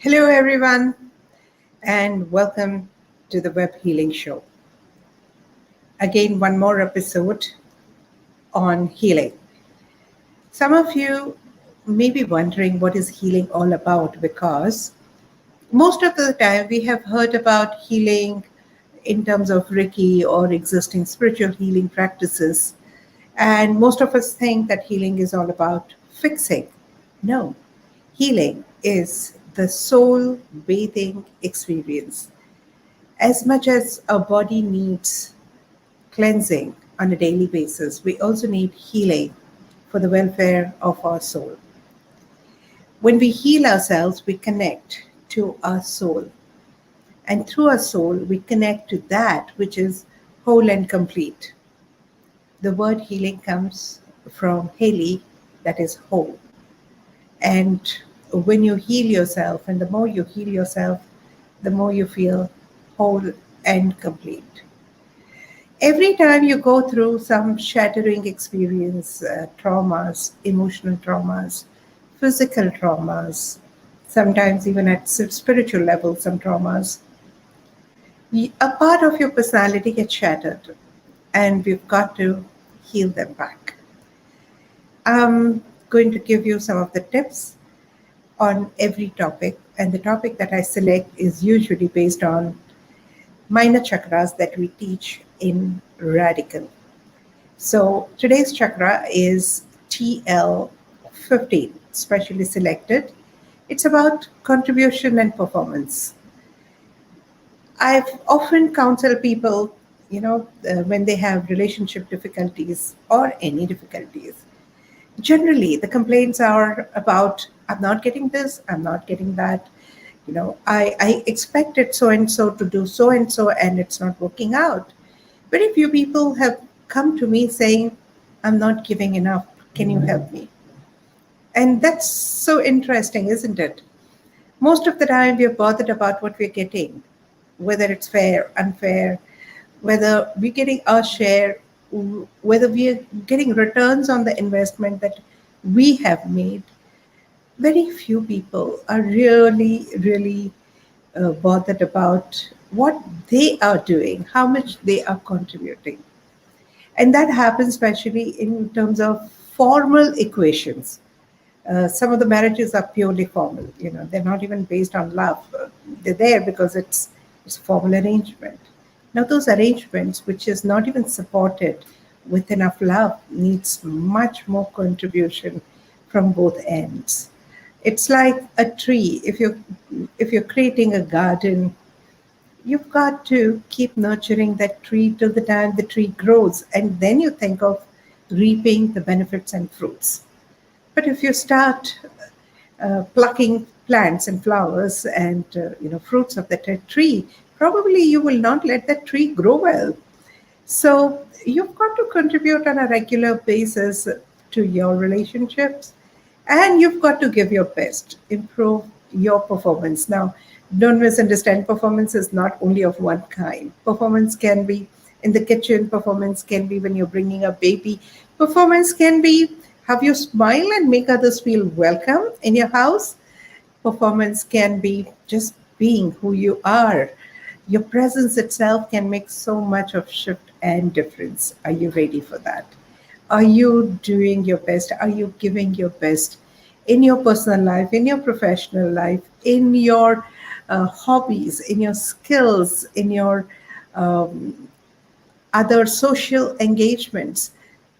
Hello, everyone, and welcome to the Web Healing Show. Again, one more episode on healing. Some of you may be wondering what is healing all about because most of the time we have heard about healing in terms of Reiki or existing spiritual healing practices. And most of us think that healing is all about fixing. No, healing is the soul bathing experience. As much as our body needs cleansing on a daily basis, we also need healing for the welfare of our soul. When we heal ourselves, we connect to our soul. And through our soul, we connect to that which is whole and complete. The word healing comes from Heli, that is whole. And when you heal yourself, and the more you heal yourself, the more you feel whole and complete. Every time you go through some shattering experience, traumas, emotional traumas, physical traumas, sometimes even at spiritual level, some traumas, a part of your personality gets shattered, and we've got to heal them back. I'm going to give you some of the tips on every topic, and the topic that I select is usually based on minor chakras that we teach in Radical. So today's chakra is TL15, specially selected. It's about contribution and performance. I've often counseled people, when they have relationship difficulties or any difficulties. Generally, the complaints are about, I'm not getting this, I'm not getting that. I expected so and so to do so and it's not working out. Very few people have come to me saying, I'm not giving enough. Can you help me? And that's so interesting, isn't it? Most of the time, we're bothered about what we're getting, whether it's fair, unfair, whether we're getting our share, whether we're getting returns on the investment that we have made. Very few people are really bothered about what they are doing, how much they are contributing. And that happens especially in terms of formal equations. Some of the marriages are purely formal. They're not even based on love. They're there because it's a formal arrangement. Now, those arrangements, which is not even supported with enough love, needs much more contribution from both ends. It's like a tree. If you're creating a garden, you've got to keep nurturing that tree till the time the tree grows, and then you think of reaping the benefits and fruits. But if you start plucking plants and flowers and fruits of that tree, probably you will not let that tree grow well. So you've got to contribute on a regular basis to your relationships, and you've got to give your best, improve your performance. Now, don't misunderstand, performance is not only of one kind. Performance can be in the kitchen, performance can be when you're bringing a baby, performance can be how you smile and make others feel welcome in your house. Performance can be just being who you are. Your presence itself can make so much of shift and difference. Are you ready for that? Are you doing your best? Are you giving your best in your personal life, in your professional life, in your hobbies, in your skills, in your other social engagements?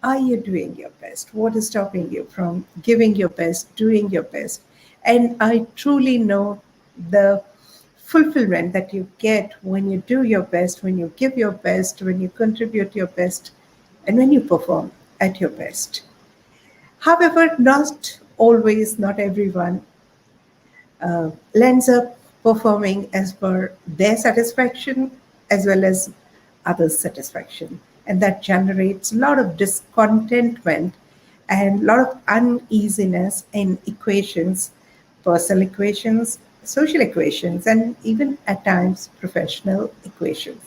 Are you doing your best? What is stopping you from giving your best, doing your best? And I truly know the fulfillment that you get when you do your best, when you give your best, when you contribute your best, and when you perform at your best. However, not always, not everyone lands up performing as per their satisfaction as well as others' satisfaction. And that generates a lot of discontentment and a lot of uneasiness in equations, personal equations, social equations, and even at times professional equations.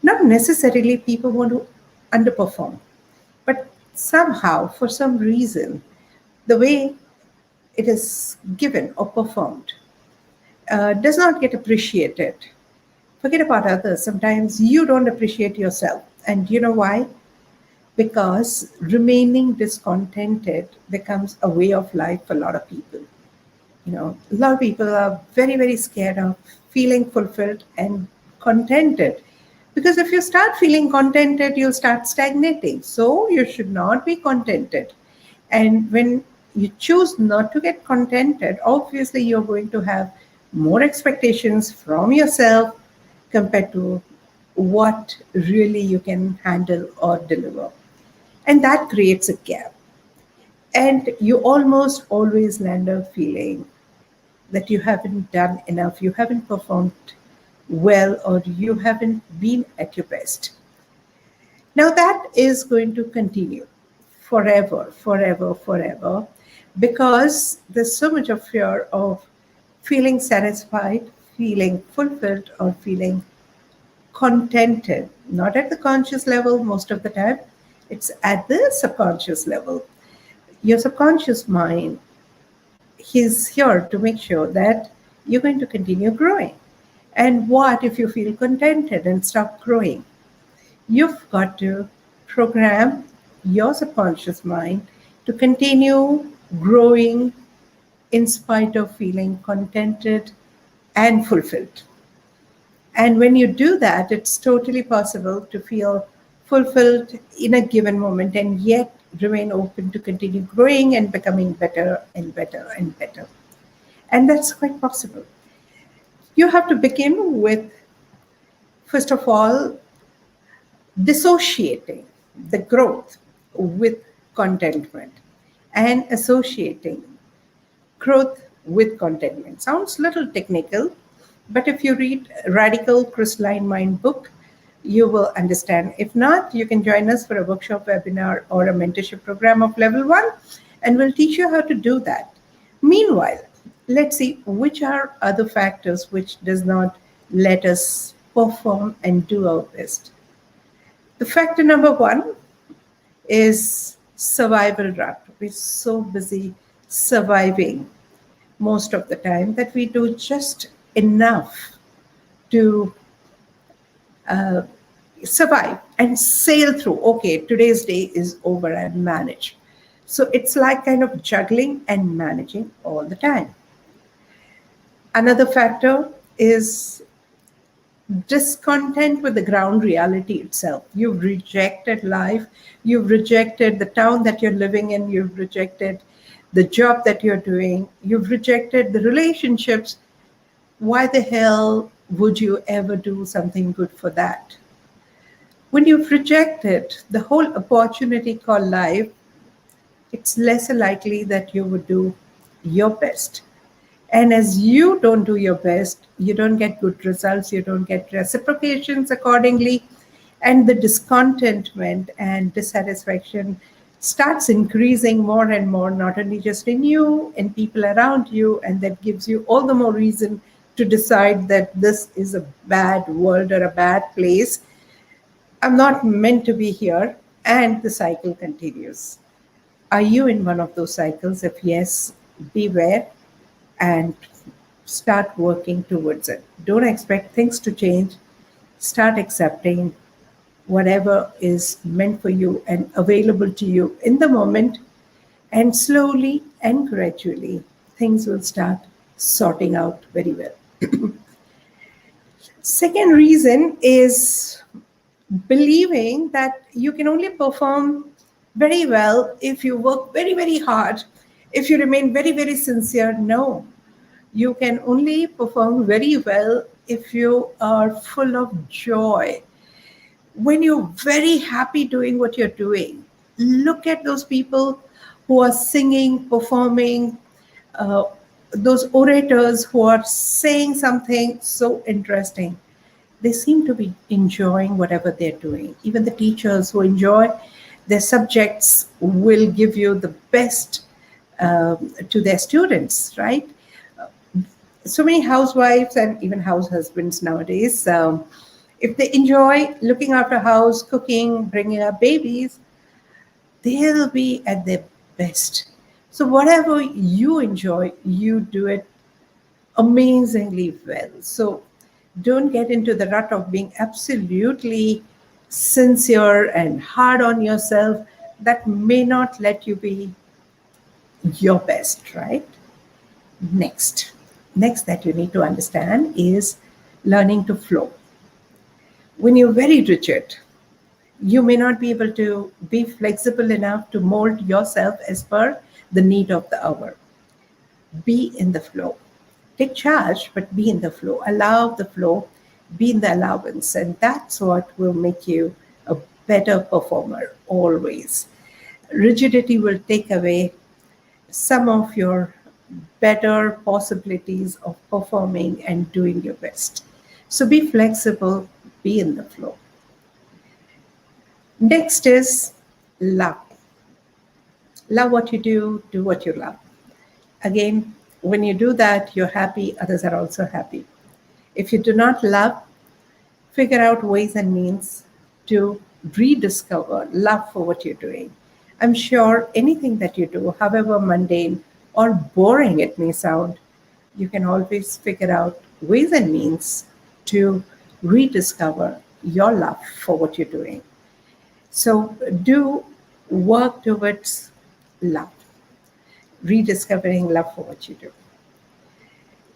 Not necessarily people want to underperform, but somehow, for some reason, the way it is given or performed, does not get appreciated. Forget about others. Sometimes you don't appreciate yourself. And you know why? Because remaining discontented becomes a way of life for a lot of people. A lot of people are very, very scared of feeling fulfilled and contented. Because if you start feeling contented, you'll start stagnating. So you should not be contented. And when you choose not to get contented, obviously you're going to have more expectations from yourself compared to what really you can handle or deliver. And that creates a gap. And you almost always land up feeling that you haven't done enough, you haven't performed well, or you haven't been at your best. Now, that is going to continue forever, forever, forever, because there's so much of fear of feeling satisfied, feeling fulfilled, or feeling contented, not at the conscious level most of the time, it's at the subconscious level. Your subconscious mind is here to make sure that you're going to continue growing. And what if you feel contented and stop growing? You've got to program your subconscious mind to continue growing in spite of feeling contented and fulfilled. And when you do that, it's totally possible to feel fulfilled in a given moment and yet remain open to continue growing and becoming better and better and better. And that's quite possible. You have to begin with, first of all, dissociating the growth with contentment and associating growth with contentment. Sounds a little technical, but if you read Radical Crystalline Mind book, you will understand. If not, you can join us for a workshop, webinar, or a mentorship program of level 1, and we'll teach you how to do that. Meanwhile, let's see which are other factors which does not let us perform and do our best. The factor number 1 is survival rut. We're so busy surviving most of the time that we do just enough to survive and sail through. Okay, today's day is over and manage. So it's like kind of juggling and managing all the time. Another factor is discontent with the ground reality itself. You've rejected life, you've rejected the town that you're living in, you've rejected the job that you're doing, you've rejected the relationships. Why the hell would you ever do something good for that? When you've rejected the whole opportunity called life, it's less likely that you would do your best. And as you don't do your best, you don't get good results, you don't get reciprocations accordingly, and the discontentment and dissatisfaction starts increasing more and more, not only just in you, in people around you, and that gives you all the more reason to decide that this is a bad world or a bad place. I'm not meant to be here, and the cycle continues. Are you in one of those cycles? If yes, beware and start working towards it. Don't expect things to change. Start accepting whatever is meant for you and available to you in the moment, and slowly and gradually things will start sorting out very well. Second reason is believing that you can only perform very well if you work very, very hard, if you remain very, very sincere. No, you can only perform very well if you are full of joy. When you're very happy doing what you're doing, look at those people who are singing, performing, uh, those orators who are saying something so interesting. They seem to be enjoying whatever they're doing. Even the teachers who enjoy their subjects will give you the best to their students, right? So many housewives and even house husbands nowadays, if they enjoy looking after house, cooking, bringing up babies, they'll be at their best. So whatever you enjoy, you do it amazingly well. So don't get into the rut of being absolutely sincere and hard on yourself. That may not let you be your best, right? Next. Next that you need to understand is learning to flow. When you're very rigid, you may not be able to be flexible enough to mold yourself as per the need of the hour. Be in the flow. Take charge, but be in the flow. Allow the flow, be in the allowance, and that's what will make you a better performer always. Rigidity will take away some of your better possibilities of performing and doing your best. So be flexible, be in the flow. Next is love. Love what you do what you love. Again, when you do that, you're happy, others are also happy. If you do not love, figure out ways and means to rediscover love for what you're doing. I'm sure anything that you do, however mundane or boring it may sound, you can always figure out ways and means to rediscover your love for what you're doing. So do work towards love, rediscovering love for what you do.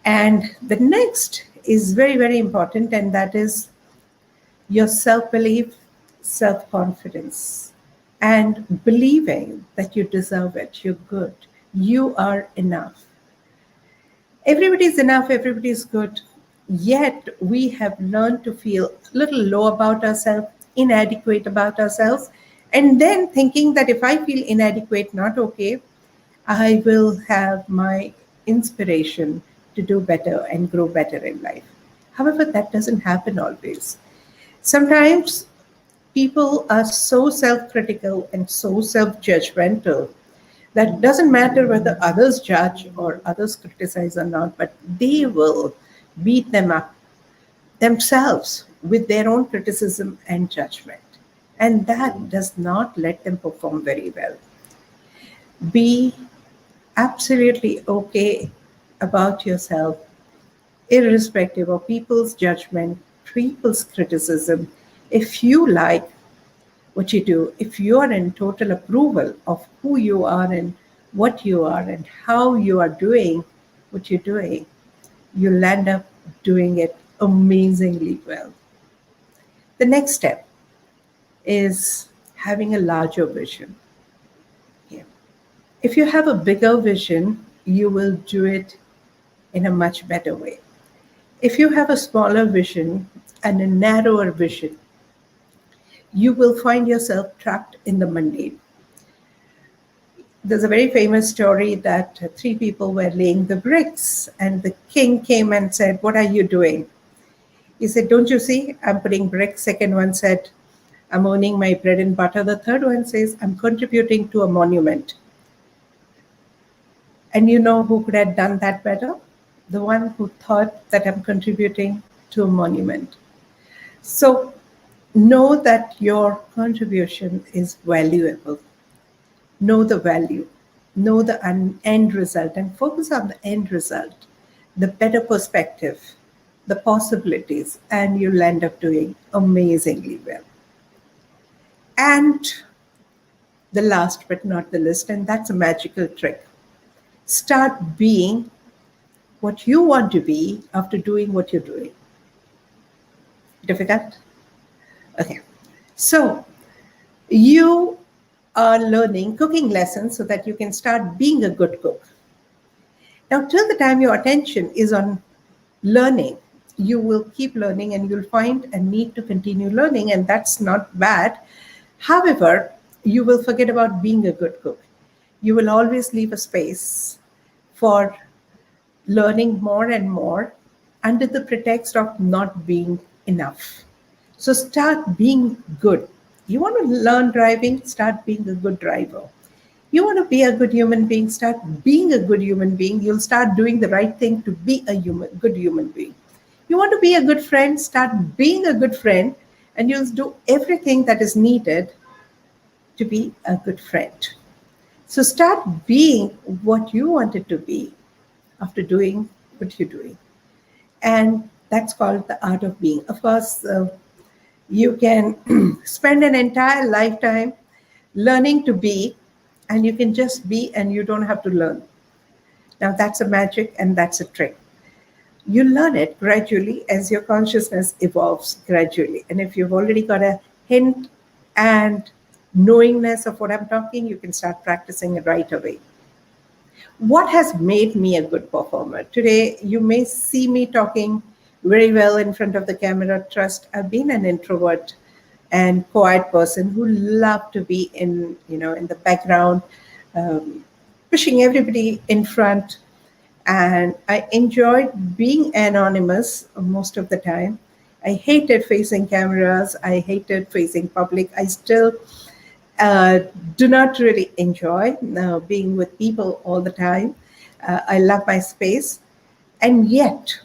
And the next is very, very important, and that is your self belief, self confidence, and believing that you deserve it, you're good, you are enough. Everybody's enough, everybody's good, yet we have learned to feel a little low about ourselves, inadequate about ourselves, and then thinking that if I feel inadequate, not okay, I will have my inspiration to do better and grow better in life. However, that doesn't happen always. Sometimes people are so self critical and so self judgmental that it doesn't matter whether others judge or others criticize or not, but they will beat them up themselves with their own criticism and judgment. And that does not let them perform very well. Be absolutely okay about yourself, irrespective of people's judgment, people's criticism. If you like what you do, if you are in total approval of who you are and what you are and how you are doing what you're doing, you'll end up doing it amazingly well. The next step is having a larger vision. Yeah. If you have a bigger vision, you will do it in a much better way. If you have a smaller vision and a narrower vision, you will find yourself trapped in the mundane. There's a very famous story that three people were laying the bricks, and the king came and said, "What are you doing?" He said, "Don't you see? I'm putting bricks." Second one said, "I'm earning my bread and butter." The third one says, "I'm contributing to a monument." And you know who could have done that better? The one who thought that I'm contributing to a monument. So know that your contribution is valuable. Know the value, know the end result, and focus on the end result, the better perspective, the possibilities, and you'll end up doing amazingly well. And the last but not the least, and that's a magical trick, start being what you want to be after doing what you're doing. Difficult? Okay. So you are learning cooking lessons so that you can start being a good cook. Now, till the time your attention is on learning, you will keep learning and you'll find a need to continue learning, and that's not bad. However, you will forget about being a good cook. You will always leave a space for learning more and more under the pretext of not being enough. So start being good. You want to learn driving? Start being a good driver. You want to be a good human being? Start being a good human being. You'll start doing the right thing to be a good human being. You want to be a good friend? Start being a good friend, and you'll do everything that is needed to be a good friend. So start being what you wanted to be after doing what you're doing. And that's called the art of being. Of course, you can spend an entire lifetime learning to be, and you can just be and you don't have to learn. Now, that's a magic and that's a trick. You learn it gradually as your consciousness evolves gradually. And if you've already got a hint and knowingness of what I'm talking, you can start practicing it right away. What has made me a good performer? Today, you may see me talking very well in front of the camera. Trust, I've been an introvert and quiet person who loved to be in the background, um, pushing everybody in front. And I enjoyed being anonymous most of the time. I hated facing cameras. I hated facing public. I still uh, do not really enjoy being with people all the time. I love my space. And yet,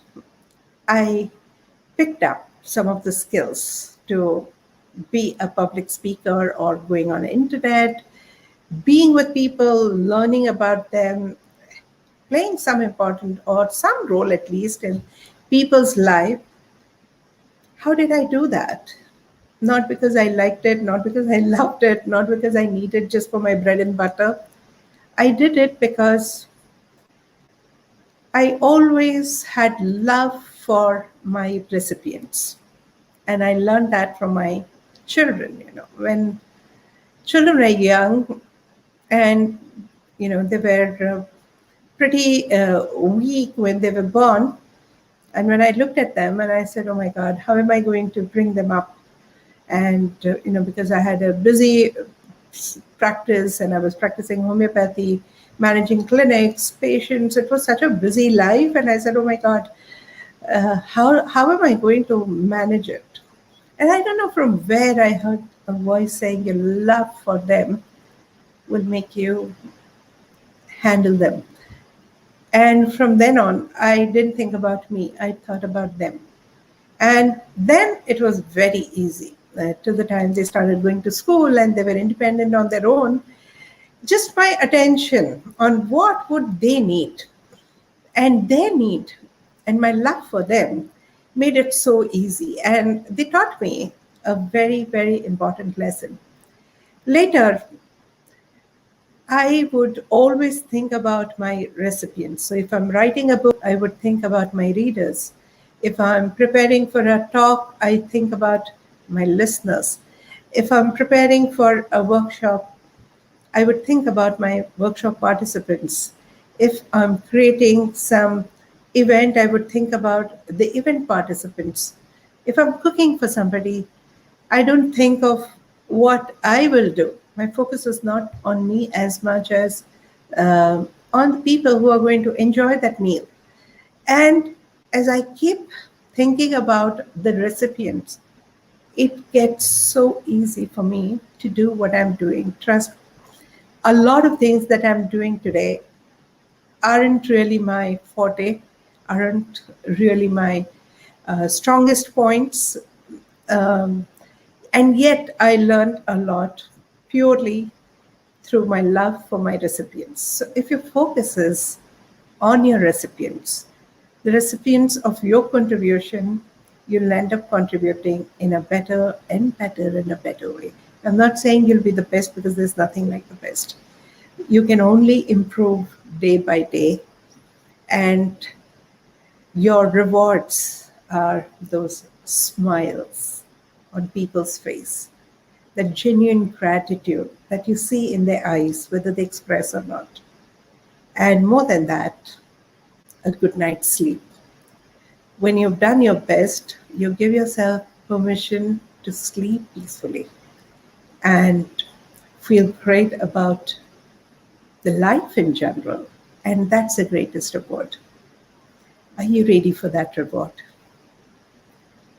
I picked up some of the skills to be a public speaker or going on the internet, being with people, learning about them, playing some important or some role at least in people's life. How did I do that? Not because I liked it, not because I loved it, not because I needed just for my bread and butter. I did it because I always had love for my recipients. And I learned that from my children. When children were young and, they were pretty weak when they were born. And when I looked at them and I said, oh my God, how am I going to bring them up? And, because I had a busy practice and I was practicing homeopathy, managing clinics, patients, it was such a busy life. And I said, oh my God, how am I going to manage it? And I don't know from where I heard a voice saying your love for them will make you handle them. And from then on, I didn't think about me, I thought about them. And then it was very easy. Till the time they started going to school and they were independent on their own, just my attention on what would they need and their need and my love for them made it so easy. And they taught me a very, very important lesson. Later, I would always think about my recipients. So if I'm writing a book, I would think about my readers. If I'm preparing for a talk, I think about my listeners. If I'm preparing for a workshop, I would think about my workshop participants. If I'm creating some event, I would think about the event participants. If I'm cooking for somebody, I don't think of what I will do. My focus is not on me as much as on the people who are going to enjoy that meal. And as I keep thinking about the recipients, it gets so easy for me to do what I'm doing. Trust, a lot of things that I'm doing today aren't really my forte, aren't really my strongest points. Um, and yet I learned a lot purely through my love for my recipients. So if your focus is on your recipients, the recipients of your contribution, you'll end up contributing in a better and better and a better way. I'm not saying you'll be the best because there's nothing like the best. You can only improve day by day, and your rewards are those smiles on people's face, the genuine gratitude that you see in their eyes, whether they express or not. And more than that, a good night's sleep. When you've done your best, you give yourself permission to sleep peacefully and feel great about the life in general. And that's the greatest reward. Are you ready for that reward?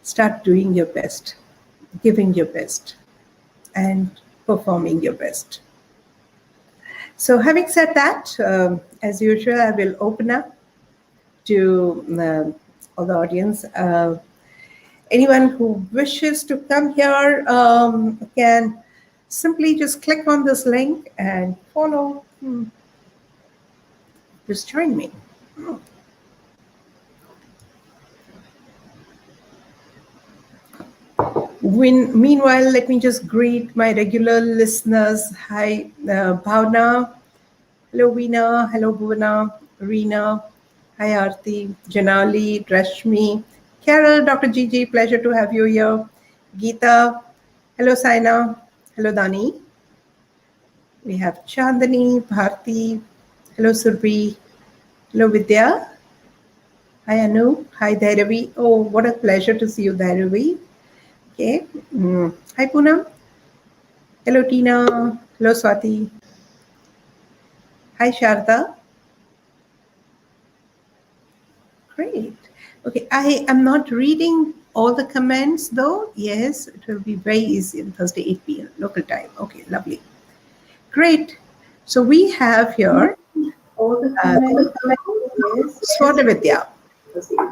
Start doing your best, giving your best, and performing your best. So, having said that, as usual, I will open up to all the audience. Anyone who wishes to come here can simply just click on this link and follow. Just join me. Meanwhile, let me just greet my regular listeners. Hi, Bhavna. Hello, Veena. Hello, Bhuvana. Reena. Hi, Aarti. Janali. Rashmi. Carol. Dr. Gigi. Pleasure to have you here. Geeta. Hello, Saina. Hello, Dani. We have Chandani. Bharti. Hello, Surbhi. Hello, Vidya. Hi, Anu. Hi, Dhairavi. Oh, what a pleasure to see you, Dhairavi. Okay. Hi, Poonam. Hello, Tina. Hello, Swati. Hi, Sharda. Great. Okay, I am not reading all the comments though. Yes, it will be very easy on Thursday, 8 p.m. local time. Okay, lovely. Great. So we have here All the uh, comments. Yes. Swarnavidya.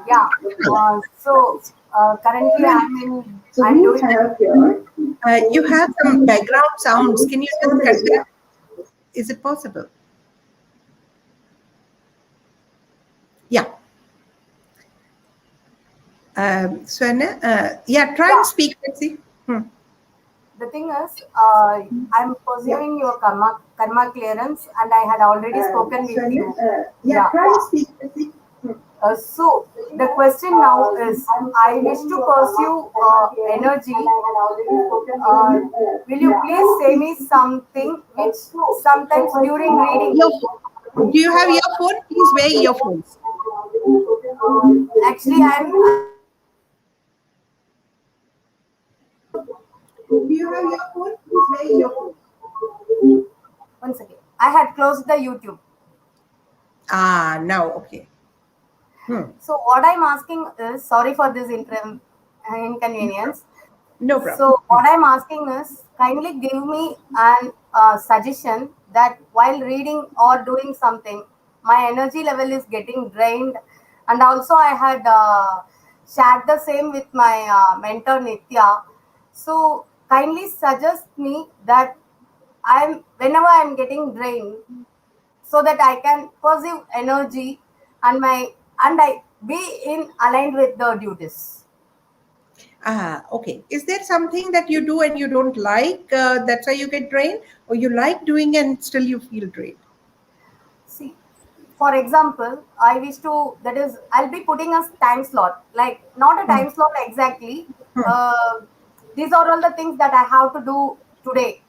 Yeah. Currently So I'm we doing the have here You all the have some comments. background sounds. Can you just cut that? Swarnavidya. Is it possible? Yeah. Swarna, yeah, try and yeah. speak. Let's see. Hmm. The thing is, I'm Yeah. pursuing your karma clearance, and I had already spoken with Swarna, you. yeah, Yeah. try to speak. Hmm. So the question now is, I wish to pursue energy. Will you please say me something which sometimes during reading, Your, do you have earphone? Please wear earphones. actually Do you have your phone? Please wear your phone. once again, I had closed the YouTube. Ah, now okay. Hmm. So what I'm asking is, sorry for this inconvenience. No problem. So what I'm asking is, kindly give me an suggestion that while reading or doing something, my energy level is getting drained, and also I had shared the same with my mentor Nitya. So kindly suggest me that I'm whenever I'm getting drained, so that I can pursue energy and I be in aligned with the duties. Ah, okay. Is there something that you do and you don't like? That's why you get drained, or you like doing and still you feel drained? See, for example, I wish to that is I'll be putting a time slot, like not a Hmm. time slot exactly. Hmm. Uh, these are all the things that I have to do today.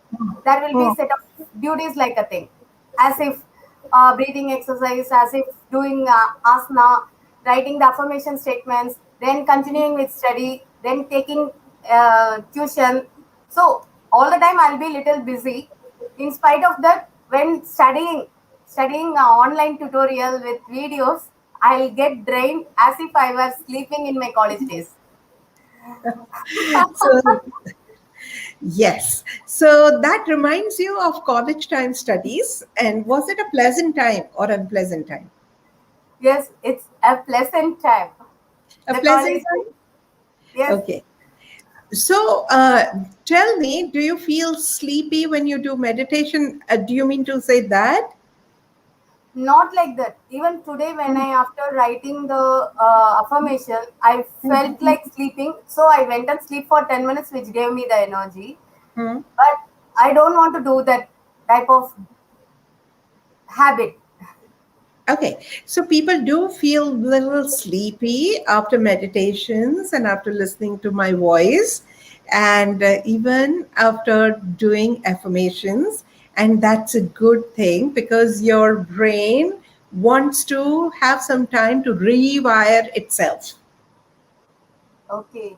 There will be Hmm. set of duties like a thing, as if breathing exercise, as if doing asana, writing the affirmation statements, then continuing with study, then taking tuition. So all the time I'll be little busy. In spite of that, when studying online tutorial with videos, I'll get drained as if I were sleeping in my college days. So, yes. So that reminds you of college time studies. And was it a pleasant time or unpleasant time? Yes, it's a pleasant time. A The pleasant college time? days. Yes, Okay. So tell me, do you feel sleepy when you do meditation? Do you mean to say that? not like that. Even today, when I after writing the affirmation, I felt like sleeping. So I went and sleep for 10 minutes, which gave me the energy. Hmm. But I don't want to do that type of habit. Okay, so people do feel a little sleepy after meditations and after listening to my voice, and even after doing affirmations. And that's a good thing because your brain wants to have some time to rewire itself. Okay.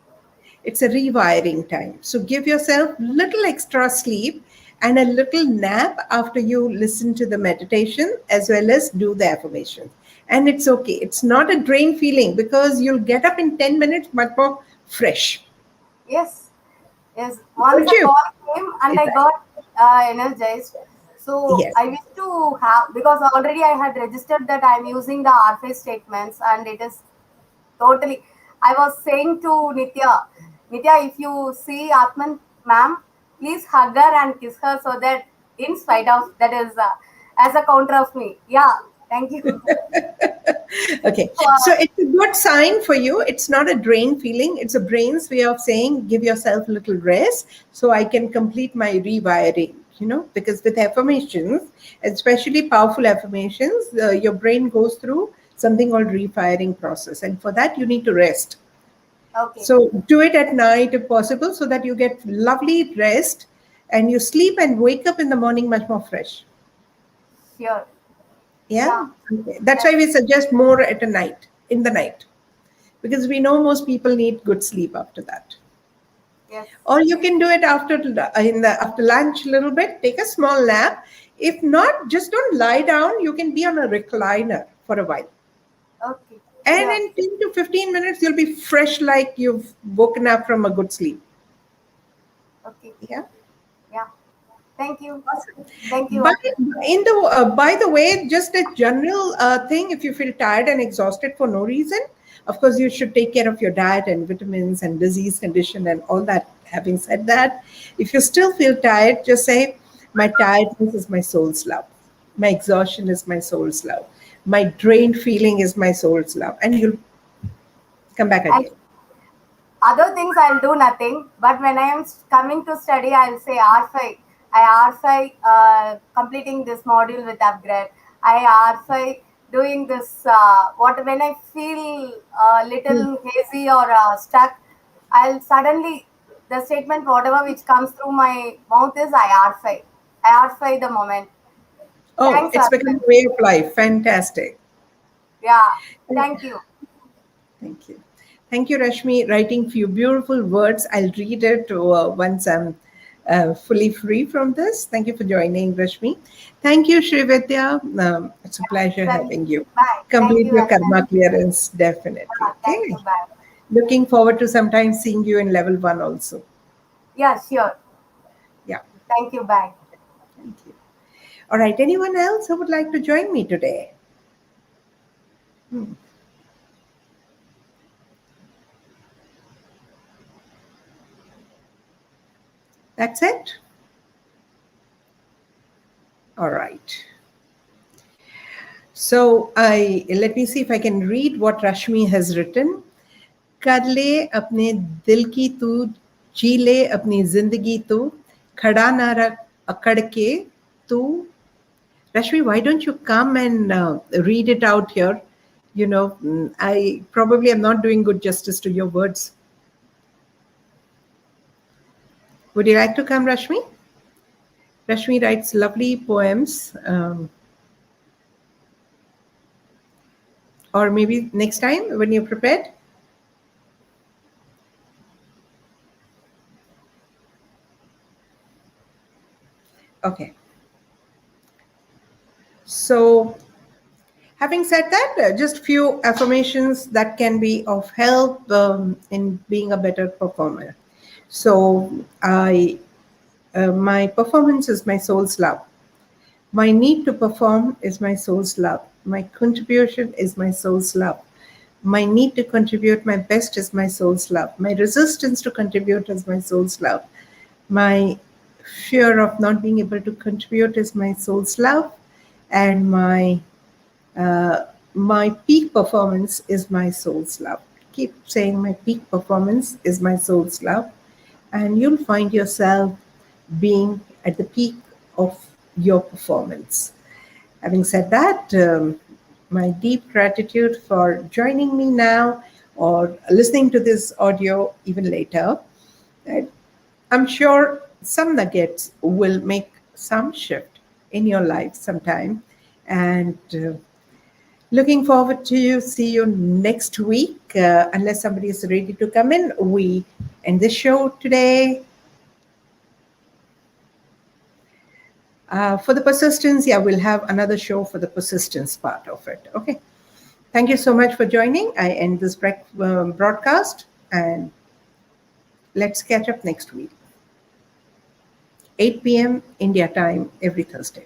It's a rewiring time. So give yourself little extra sleep and a little nap after you listen to the meditation as well as do the affirmations. And it's okay. It's not a drain feeling because you'll get up in 10 minutes much more fresh. Yes. Yes. Once Don't a you? call came and I Exactly. got energized. So Yes. I wish to have because already I had registered that I'm using the RFA statements and it is totally. I was saying to Nitya, if you see Atman, ma'am, please hug her and kiss her so that in spite of that is as a counter of me. Yeah. Thank you. Okay, So, so it's a good sign for you. It's not a drain feeling. It's a brain's way of saying, give yourself a little rest so I can complete my rewiring, because with affirmations, especially powerful affirmations, your brain goes through something called refiring process. And for that, you need to rest. okay, So do it at night if possible so that you get lovely rest and you sleep and wake up in the morning much more fresh. sure. Yeah. Yeah, Okay. That's yes, why we suggest more at a night, in the night, because we know most people need good sleep after that. yes. Or you can do it after lunch a little bit, take a small nap. If not, just don't lie down. You can be on a recliner for a while. Okay, And sure. in 10 to 15 minutes, you'll be fresh like you've woken up from a good sleep. Okay, Yeah. yeah. Thank you. Awesome. Thank you. But by the way, just a general thing, if you feel tired and exhausted for no reason, of course, you should take care of your diet and vitamins and disease condition and all that. Having said that, if you still feel tired, just say, my tiredness is my soul's love. My exhaustion is my soul's love. My drained feeling is my soul's love. And you'll come back And again. other things I'll do nothing, but when I am coming to study, I'll say R5. I R5 completing this module with upgrade. I R5 doing this. What when I feel a Hmm. little hazy or stuck, I'll suddenly the statement whatever which comes through my mouth is I R5. I R5 the moment. Oh, Thanks, it's Arpan. become a way of life. Fantastic. Yeah, thank you. Thank you. Thank you, Rashmi. Writing few beautiful words. I'll read it once I'm fully free from this. Thank you for joining, Rashmi. Thank you, Srividya. It's a pleasure Thank having you. Bye. Thank Complete you, your Arpan. karma clearance, definitely. Thank you. Okay. Bye. Looking forward to sometimes seeing you in level one also. Yeah, sure. Yeah. Thank you. Bye. Thank you. All right. Anyone else who would like to join me today? Hmm. That's it. All right. So I let me see if I can read what Rashmi has written. कर ले अपने दिल की तू, जी ले अपनी जिंदगी तू, खड़ा ना रख अकड़ के तू. Rashmi, why don't you come and read it out here? I probably am not doing good justice to your words. Would you like to come, Rashmi? Rashmi writes lovely poems. Or maybe next time when you're prepared. Okay. So having said that, just few affirmations that can be of help in being a better performer. So, my performance is my soul's love. My need to perform is my soul's love. My contribution is my soul's love. My need to contribute my best is my soul's love. My resistance to contribute is my soul's love. My fear of not being able to contribute is my soul's love. And uh, my peak performance is my soul's love. Keep saying my peak performance is my soul's love, and you'll find yourself being at the peak of your performance. Having said that, my deep gratitude for joining me now or listening to this audio even later. Right? I'm sure some nuggets will make some shift in your life sometime. And looking forward to see you next week. Unless somebody is ready to come in, we end the show today. For the persistence, yeah, we'll have another show for the persistence part of it. Okay. Thank you so much for joining. I end this broadcast and let's catch up next week. 8 p.m. India time every Thursday.